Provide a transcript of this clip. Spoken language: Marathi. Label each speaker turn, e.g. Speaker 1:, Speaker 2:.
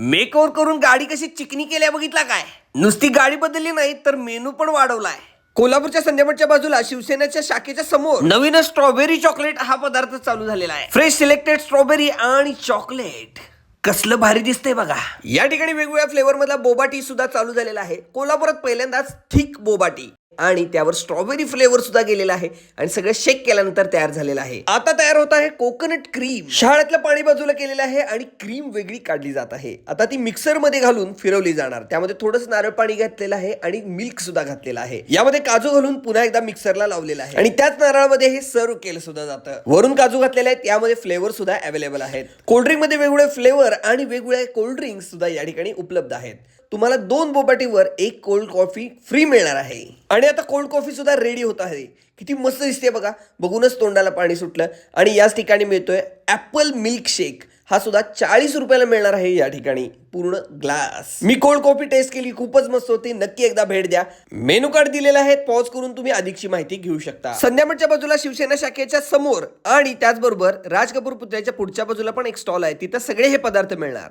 Speaker 1: मेकओव्हर करून गाडी कशी चिकनी केल्या बघितला काय? नुसती गाडी बदलली नाही तर मेनू पण वाढवलाय. कोल्हापूरच्या संध्यामठच्या बाजूला शिवसेनेच्या शाखेच्या समोर नवीन स्ट्रॉबेरी चॉकलेट हा पदार्थ चालू झालेला आहे. फ्रेश सिलेक्टेड स्ट्रॉबेरी आणि चॉकलेट कसलं भारी दिसतंय बघा. या ठिकाणी वेगवेगळ्या फ्लेवर मधला बोबा टी सुद्धा चालू झालेला आहे. कोल्हापुरात पहिल्यांदाच थिक बोबा टी आणि त्यावर स्ट्रॉबेरी फ्लेवर सुद्धा गेलेला आहे आणि सगळं शेक केल्यानंतर तयार झालेलं आहे. आता तयार होत आहे कोकोनट क्रीम. शहाळ्यातलं पाणी बाजूला केलेलं आहे आणि क्रीम वेगळी काढली जात आहे. आता ती मिक्सर मध्ये घालून फिरवली जाणार. त्यामध्ये थोडंच नारळ पाणी घातलेलं आहे आणि मिल्क सुद्धा घातलेलं आहे. यामध्ये काजू घालून पुन्हा एकदा मिक्सरला लावलेलं आहे आणि त्याच नारळामध्ये हे सर्व केलं सुद्धा जातं. वरून काजू घातलेले आहेत. यामध्ये फ्लेवर सुद्धा अवेलेबल आहेत. कोल्ड्रिंक मध्ये वेगवेगळे फ्लेवर आणि वेगवेगळे कोल्ड्रिंक सुद्धा या ठिकाणी उपलब्ध आहेत. तुम्हाला 2 बोबाटीवर 1 कोल्ड कॉफी फ्री मिळणार आहे. आणि आता कोल्ड कॉफी सुद्धा रेडी होत आहे. किती मस्त दिसते बघा, बघूनच तोंडाला पाणी सुटलं. आणि याच ठिकाणी मिळतोय ऍपल मिल्क शेक. हा सुद्धा 40 रुपयाला मिळणार आहे या ठिकाणी पूर्ण ग्लास. मी कोल्ड कॉफी टेस्ट केली, खूपच मस्त होती. नक्की एकदा भेट द्या. मेनू कार्ड दिलेला आहे, पॉज करून तुम्ही अधिकची माहिती घेऊ शकता. संध्यामठच्या बाजूला शिवसेना शाखेच्या समोर आणि त्याचबरोबर राज कपूर पुतळ्याच्या पुढच्या बाजूला पण एक स्टॉल आहे. तिथं सगळे हे पदार्थ मिळणार.